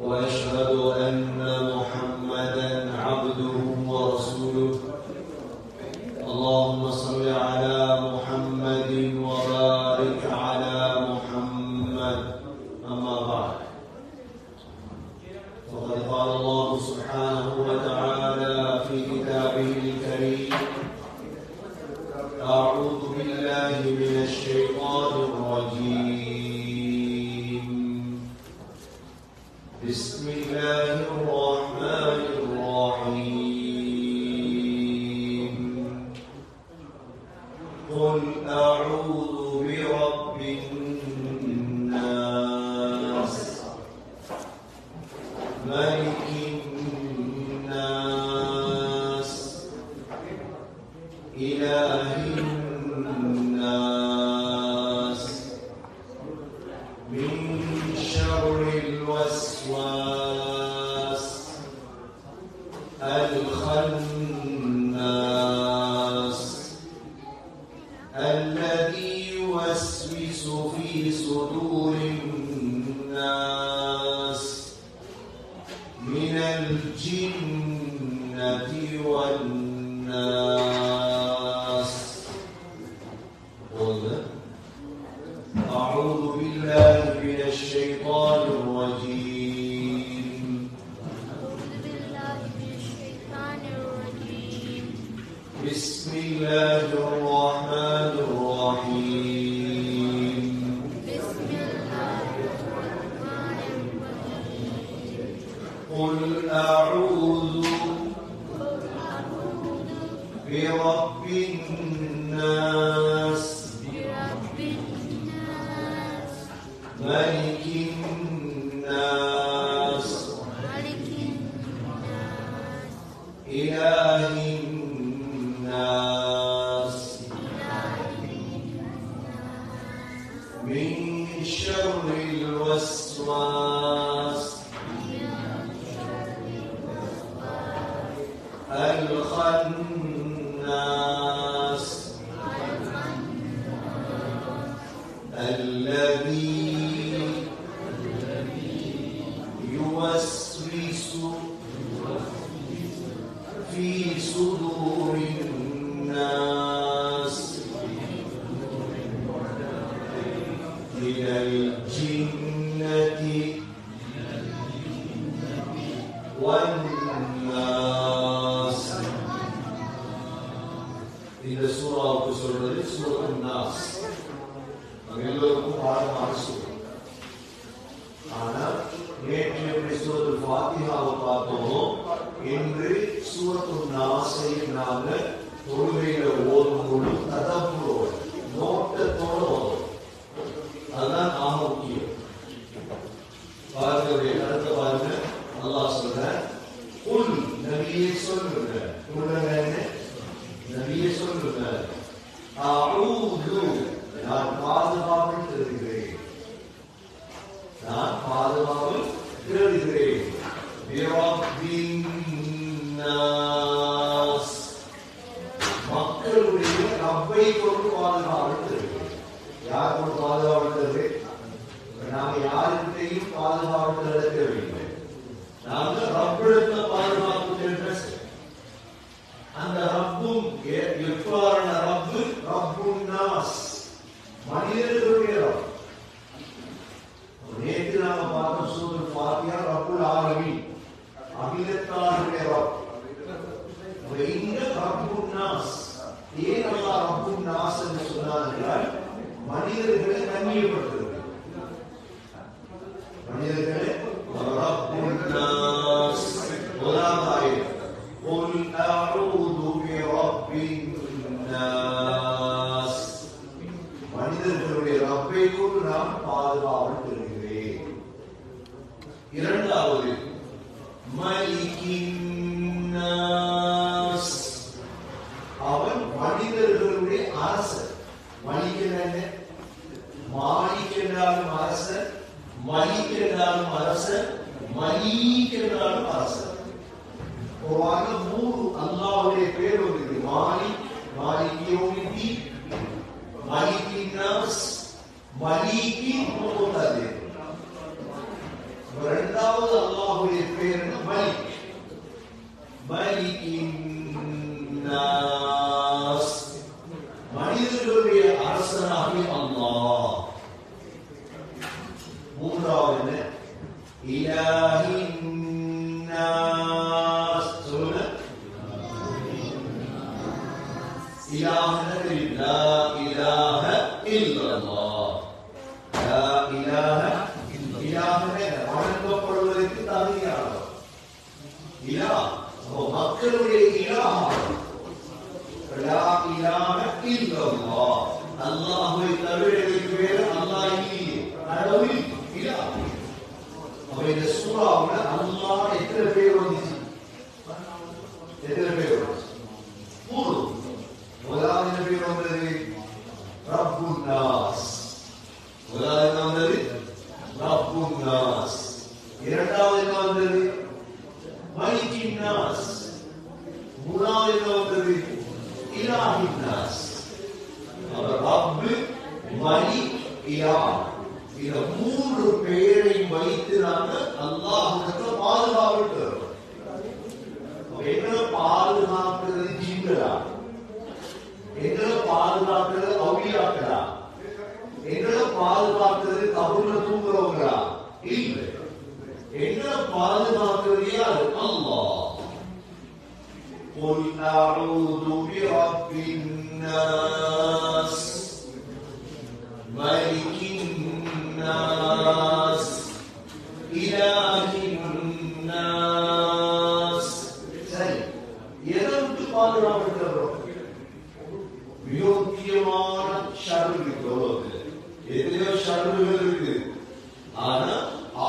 وأشهد أن محمدا عبده ورسوله اللهم صل على محمد وبارك على محمد أما بعد فقد قال الله سبحانه وتعالى في كتابه الكريم أعوذ بالله من الشيطان الرجيم بسم الله الرحمن الرحيم قل أعوذ برب الناس ملك الناس إله الناس من شر الوسواس الخناس الذي يوسوس في صدور الناس من الجنة والناس أعوذ بالله من الشيطان الرجيم بسم الله الرحمن الرحيم قل أعوذ برب الناس ملك الناس إله الناس من شر الوسواس الخناس الذي يوسوس في صدور الناس من الجنة والناس. இந்த சூறாவுக்கு சொல்றது சூரத்துன் நாஸ். நம்ம எல்லோருக்கும் பாடமான சூரா. ஆனா நேற்று எப்படி சூரத்துல் ஃபாத்திஹாவை பார்த்தோமோ இன்று சூரத்துன் நாஸை நாம தொழுகையில ஓதும்போது ததப்புரோடு நோட்டத்தோடு ஓதும். அதுதான் ஆக முக்கியம். பாருங்க அடுத்த பாருங்க அல்லாஹ் சொல்ற குல் நபியே சொல்லுங்க. குல்லுங்க என்ன? நபியே சொல்லுங்க. அஊது நான் பாதுகாப்பு தேடுகிறேன். நான் பாதுகாப்பு தேடுகிறேன். பிரப்பின் நாஸ் மக்களுடைய ரப்பை கொண்டு பாதுகாப்பு தேடுகிறேன். யார் கொண்டு பாதுகாப்பு தேடுகிறேன்? நாம யாருக்கிட்டையும் பாதுகாப்பு தேடவில்லை. நாம ரப்பிடத்த பாதுகாப்பு தேடுகிறோம். அந்த ரப்பும் எவ்வாறான ரப்பு? ரப்புன் நாஸ் மனிதர்களுடைய ரப். நேற்று நாம பார்த்த சூரத்துல் ஃபாத்திஹா ரப்புல் ஆலமீன் அகிலத்தாருடைய ரப். இங்க ரப்புன் நாஸ். ஏன் அல்லாஹ் ரப்புன் நாஸ் என்று சொன்னார் என்றால் மனிதர்களை கண்ணியப்படுத்துகிறது. மனிதர்களை ரப்புன் நாஸ் முதலாவது قل أعوذ برب الناس மனிதர்களுடைய ரப்பை கொண்டு நாம் பாதுகாப்பு பெறுகிறேன். இரண்டாவது மலிகின் நாஸ் அவன் மனிதர்களுடைய அரசர். மலிகன் என்ன? மாலிக் என்றாலும் அரசர், மலிக் என்றாலும் அரசர், மலீக் என்றாலும் அரசர். குர்ஆன்ல 3 அல்லாஹ்வுடைய பேர் வருது. மாலிக், மாலிக் யௌமித்தீன், மாலிகின் நாஸ், மலீகின் முகத்ததிர். இரண்டாவது அல்லாஹ்வுடைய பேர் மலிக், மலிகின் நாஸ், மனிதர்களுடைய அரசனாகிய அல்லாஹ். மூன்றாவது இலாஹின் நாஸ். சொல்லுங்க. இலாஹன லா இலாஹ இல்லல்லாஹ். லா இலாஹ இலாஹன வணங்கப்படுவதற்கு தகுதியானவர் இலாஹ். மக்களுடைய இலாஹ் லா இலாஹ இல்லல்லாஹ். அல்லாஹ்வை தவிர வேறு அல்லாஹ் இல்லை. கடவுள் இலாஹ். அப்ப இந்த சூராவுல அல்லாஹ் எத்தனை பேர் வந்துச்சு? எத்தனை பேர் வந்துச்சு? 3. முதலாவது பேர் வந்தது ரப்புன் நாஸ். முதலாவது வந்தது ரப்புன் நாஸ். இரண்டாவது வந்தது மலிகின் நாஸ். மூணாவது வந்தது இலாஹின் நாஸ். ரப்பு, மலிக், இலாஹ். இந்த 3 பெயரை வைத்து நாங்கள் அல்லாஹ்விடத்துல பாதுகாப்பு பெறுவோம். எங்களை பாதுகாக்கிறது ஜின்களா? எங்களை பாதுகாக்கிறது அவுலியாக்களா? எங்களை பாதுகாக்கிறது கபூர்ல தூங்குறவங்களா? இல்லை. எங்களை பாதுகாக்கிறது யாரு? அல்லாஹ். قل أعوذ برب الناس ملك الناس إله الناس. சரி, எதை விட்டு பாதுகாப்புகிறோம்? முக்கியமான ஷர்ரு இருக்கு. எத்தனையோ ஷர்ருகள் இருக்கு. ஆனா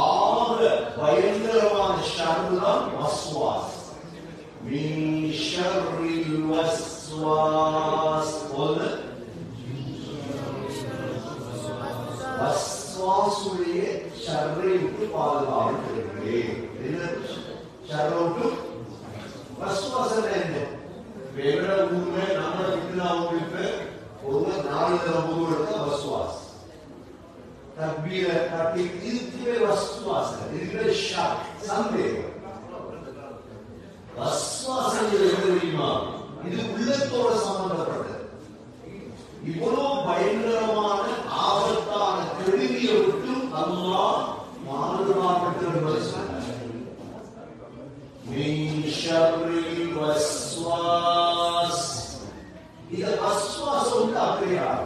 ஆக பயங்கரமான ஷர்ரு தான் வஸ்வாஸ். மின் ஷர்ரில் வஸ்வாஸ். வஸ்வாசுடைய ஷர்ரை விட்டு பாதுகாப்புகிறேன். என்ன ஷர்ரை விட்டு? வஸ்வாஸ் என்ன? வேற ஊர்ல நம்ம விட்டுனா உங்களுக்கு ஒரு 4 தடவை ஊருக்கு வஸ்வாஸ். தக்பீர கட்டி இதுவே வஸ்வாஸ். இதுவே ஷக், சந்தேகம். வஸ்வாஸ் எது தெரியுமா? இது உள்ளத்தோட சம்பந்தப்பட்டது. இவ்வளவு பயங்கரமான ஆபத்தான கெடுதியை விட்டு அல்லாஹ் பாதுகாப்புகிறது. மின் ஷர்ரில் வஸ்வாஸ். இது வஸ்வாஸ் உண்டாக்குகிறார்.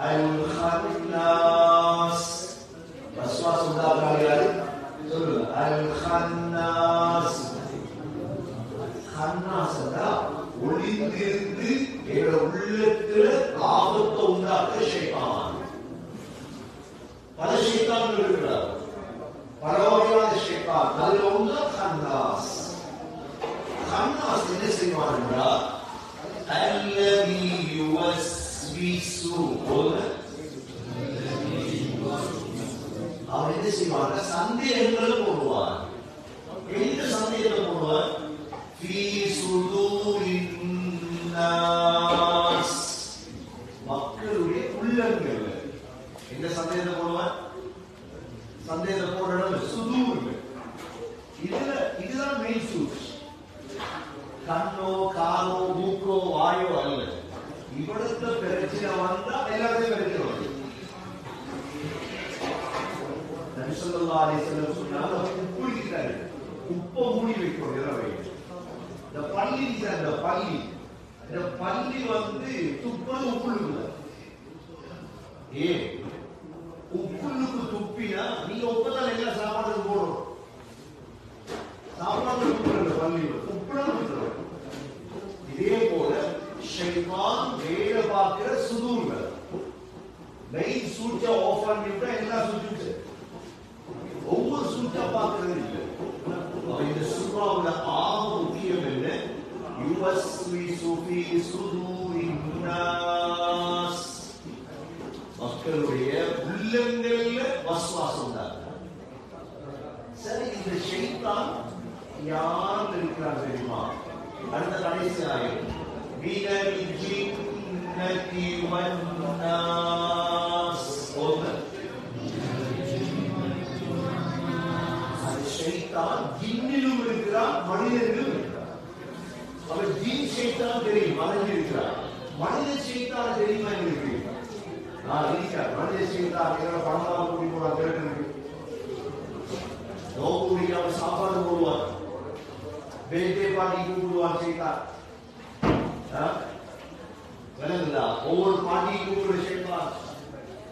அல் கன்னாஸ். வஸ்வாஸ் உண்டாக்குகிறார். சொல்லுங்க. அல் கன்னாஸ். கன்னாஸ்னா ஒளிந்திருந்து எங்கள் உள்ளத்தில் ஆபத்தை உண்டாக்க ஷைத்தான். பல ஷைத்தான்கள் இருக்கிறார். பல வகையான ஷைத்தான். அதுல ஒன்று கன்னாஸ். கன்னாஸ் என்ன செய்வான் என்றால் அல்லதி யுவஸ்விசு. அவன் என்ன செய்வான்? சந்தேகங்களை போடுவான். எந்த சந்தேகத்தை போடுவான்? ஃபீ சுதூரின் நாஸ். மக்களுடைய உள்ளங்கள். எந்த சந்தேகத்தை போடுவான்? சந்தேகத்தை போடுற சுதூர்கள். இதுதான் மெயின் சூஸ். கண்ணோ காலோ மூக்கோ வாயோ அல்ல. இவ்வளவு பிரச்சனை வந்தா எல்லாத்தையும் பிரச்சனை வருது. நபி ஸல்லல்லாஹு அலைஹி வஸல்லம் சொன்னாங்க, உப்பு இருக்கிறாரு, உப்பை மூடி வைக்கணும் இரவை. இந்த பள்ளி இந்த பள்ளி வந்து துப்புறது உப்புள்ளுக்குள்ள. ஏன் உப்புள்ளுக்கு துப்பினா நீங்க உப்பதான் எல்லாம் சாப்பாடு போடணும். சாப்பாடு உப்புற பள்ளி உப்புற. இதே போல ஷைத்தான் வேலை பார்க்கிற சுதூர்கள். லைட் சுவிட்சை ஆஃப் பண்ணிவிட்டா எல்லாம் சுவிட்ச் ஒவ்வொரு சுவிட்சா பார்க்கறது இல்லை. இந்த சூறாவுல ஆக முக்கியம் என்ன? யுவஸ்விசு ஃபீ சுதூரின் நாஸ். மக்களுடைய உள்ளங்கள்ல வஸ்வாசம் தான். சரி, இந்த ஷைத்தான் யார் இருக்கிறார் தெரியுமா? அடுத்த கடைசி ஆயத் மினல் ஜின்னதி வன்னாஸ். ஷைத்தான் ஜின்னிலும் இருக்கிறார், மனிதனிலும் இருக்கிறார். அவர் ஜின் ஷைத்தான் தெரியும், மனிதன் இருக்கிறார். மனித ஷைத்தான் தெரியுமா? எங்களுக்கு மனித ஷைத்தான் பணமாக கூட்டி போனார், கேட்டு நோக்கு முடியாம சாப்பாடு போடுவார், பேட்டே பாட்டி கூப்பிடுவார் ஷைத்தான். விளங்குதா? ஒவ்வொரு பாட்டியும் கூப்பிடுற ஷைத்தான்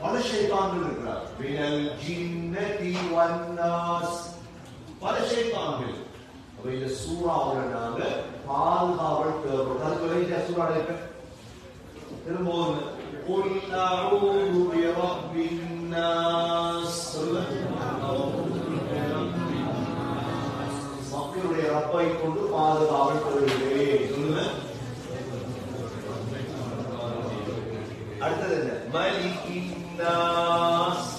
பல ஷைத்தான்கள் இருக்கிறார். மினல் ஜின்னதி வன்னாஸ், பல ஷைத்தான்கள். அப்ப இந்த சூறாவுல நாங்க பாதுகாவல் தேவைப்படும். அதுக்கு வெளியிட்ட சூறாட இருக்க திரும்பவும் குல் அஊது பிரப்பின் நாஸ், மக்களுடைய ரப்பை கொண்டு பாதுகாவல் தேடுகிறேன் சொல்லுங்க. அடுத்தது என்ன? மலிகின் நாஸ்,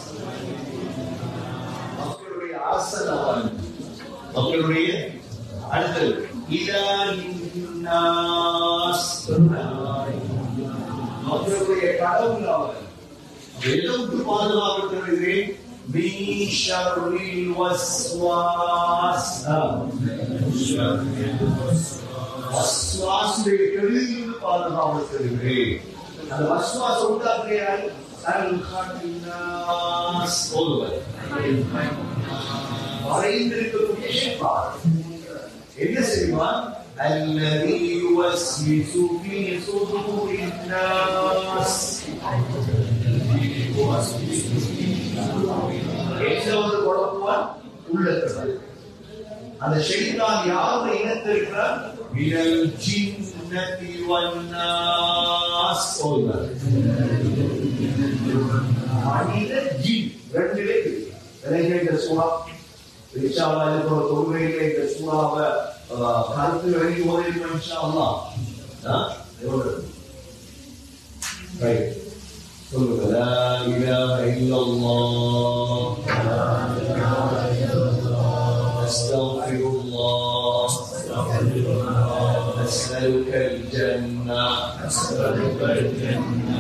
மக்களுடைய அரசனவன், மக்களுடைய. அடுத்தது இலாஹின் நாஸ், மக்களுடைய கடவுள் அவன். எதற்கு பாதுகாப்பு தருகிறேன்? மின் ஷர்ரில் வஸ்வாஸ், வஸ்வாஸுடைய கெடுதியிலிருந்து பாதுகாப்பு தருகிறேன். அந்த வஸ்வாஸ் உண்டாக்குகிறார். அல் கன்னாஸ், ஒருவர் மறைந்திருக்கக்கூடிய ஷைத்தான் என்ன செய்வான்? அல்லதி யுவஸ்விசு ஃபீ சுதூரின் நாஸ், எவ்வளவு குழப்புவான் உள்ளத்தில். அந்த ஷைத்தான் யாரை இனத்திருக்கிறார்? மினல் ஜின்னதி வன்னாஸ், ஒருவர் மனித ஜின் ரெண்டிலே விளைகின்ற சூறா. இன்ஷாஅல்லாஹ் இருக்கிற தொழுகையிலே இந்த சூறாவை கருத்து வெளி ஓதிருக்கோம் இன்ஷாஅல்லாஹ். ரைட், சொல்லுங்க. லா இலாஹ இல்லல்லாஹ் அஸ்தக்ஃபிருல்லாஹ் அஸ்அலுகல் ஜன்னah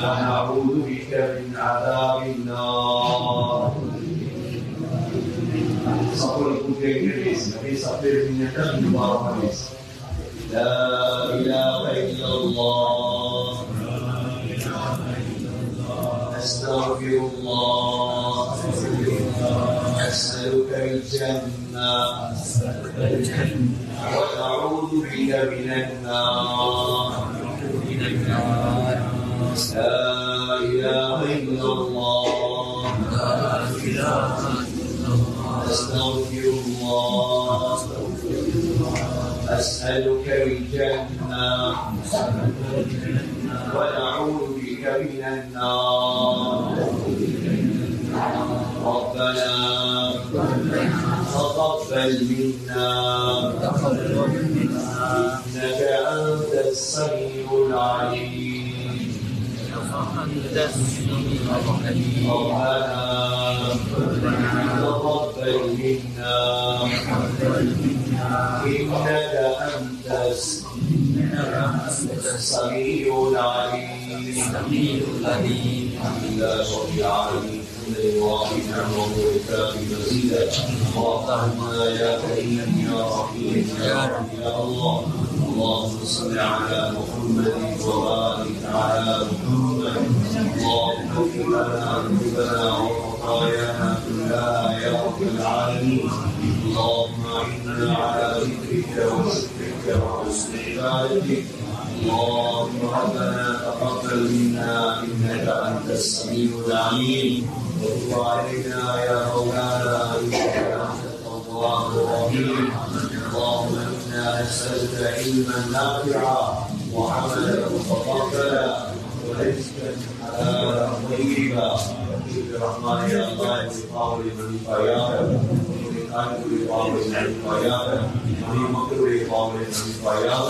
வஅஊது பிக மின் அஸாபின் நார். Sapul putih Inggris, Nabi Sapir menyatakan di bawah hadis. La ilaha illallah, astaghfirullah, as'alukal jannah, wa a'udzu bika minan nar. La ilaha illallah, astaghfirullah, as'aluka al-jannah wa a'udzu bika minan nar. Rabbana taqabbal minna innaka antas samiul 'alim. ربنا تقبل منا إنك أنت السميع العليم. الحمد لله رب العالمين. واحد نعمه وكافي مزيدا. اللهم يا كريم يا رحيم يا رب يا الله. اللهم صل على محمد وبارك على محمد. اللهم اغفر لنا ذنوبنا وخطايانا كلها يا رب العالمين. اللهم اعنا على ذكرك وشكرك وحسن عبادتك. اللهم ربنا تقبل منا انك انت السميع العليم. وتب علينا يا مولانا انك انت التواب الرحيم. اللهم انا نسالك علما نافعا وعملا متقبلا ورزقا حلالا طيبا. برحمتك يا الله بقول من فياك ولكانوا بقول من فياك ولمكروا بقول من فياك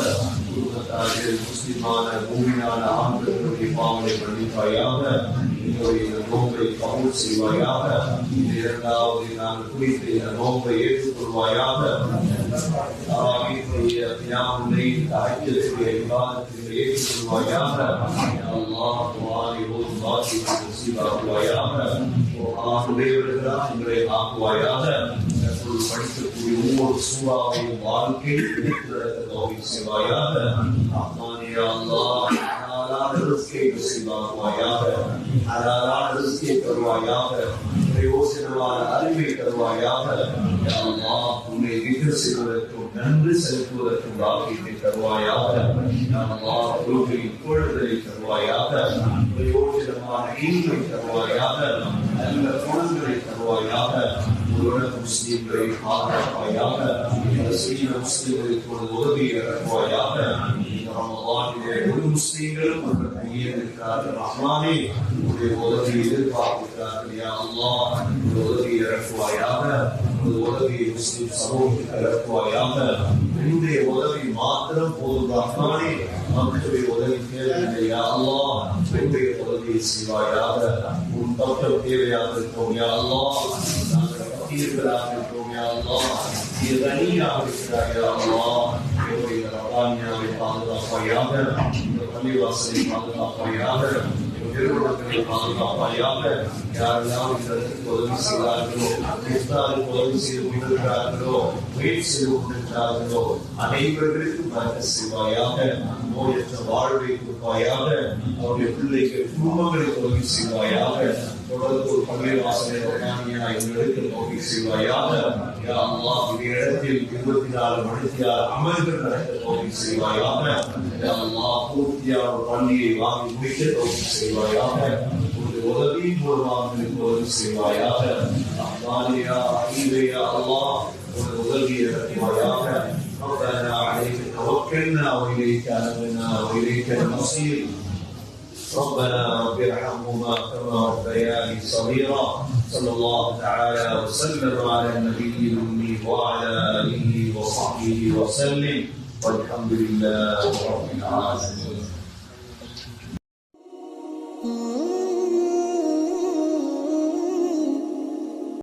المسلمان المؤمنان عبد بقول من فياك எங்களுடைய நோன்பை கபூல் செய்வாயாக. இந்த இரண்டாவது நாங்கள் குறித்து இந்த நோன்பை ஏற்றுக்கொள்வாயாக. ஏற்றுக்கொள்வாயாக. படிக்கக்கூடிய ஒவ்வொரு சூறாவையும் வாழ்க்கை செய்வாயாக. பிரயோசனமான அறிவை தருவாயாக. உன்னை திக்ர் செய்வதற்கும் நன்றி செலுத்துவதற்கும் பாக்கியத்தை தருவாயாக. இப்பொழுதை தருவாயாக. பிரயோஜனமான இன்மை தருவாயாக. நல்ல குணங்களை தருவாயாக. முஸ்லிம்களை பாதுகாப்பாயாக. முஸ்லிம்களுக்கு உதவியை தருவாயாக. ஒரு முஸ்லிம்களும் ரஹ்மானே உதவி எதிர்பார்க்கிறார்கள். உதவி இறக்குவாயாக. உதவியை முஸ்லிம் சமூகத்துக்கு இறக்குவாயாக. என்னுடைய உதவி மாத்திரம் போதும் ரஹ்மானே. மக்களுடைய உதவி தேவையில்லையா அல்லாஹ், என்னுடைய உதவியை செய்வாயாக. உன் பக்கம் தேவையாக இருக்கோம் யா அல்லாஹ். நாங்கள் பக்கீர்களாக இருக்கோம் யா அல்லாஹ். கனியாக இருக்கிறாய் யா அல்லாஹ். என்னுடைய ரவானியாவை பாதுகாப்பாயாக. இந்த பள்ளிவாசலை பாதுகாப்பாயாக. நிறுவனங்களை பாதுகாப்பாயாக. யாரெல்லாம் இதற்கு உதவி செய்தார்களோ, உதவி செய்து கொண்டிருக்கிறார்களோ, முயற்சி செய்து கொண்டிருக்கிறார்களோ அனைவர்களுக்கும் பரக்கத் செய்வாயாக. நோயற்ற வாழ்வை கொடுப்பாயாக. அவருடைய பிள்ளைகள் குடும்பங்களுக்கு உதவி செய்வாயாக. தொடர்ந்து ஒரு பள்ளிவாசலை எங்களுக்கு உதவி செய்வாயாக. இந்த இடத்தில் 24 மணித்தியால் அமல்கள் நடத்த உதவி செய்வாயாக. பூர்த்தியான ஒரு பள்ளியை வாங்கி முடிக்க உதவி செய்வாயாக. உதவி மூலமாக உதவி செய்வாயாக. உதவியை இறக்குவாயாக. ربنا عليك توكلنا وإليك أنبنا وإليك المصير. ربنا رب ارحمهما كما ربياني صغيرا. صلى الله تعالى وسلم على النبي الأمي وعلى آله وصحبه وسلم والحمد لله رب العالمين.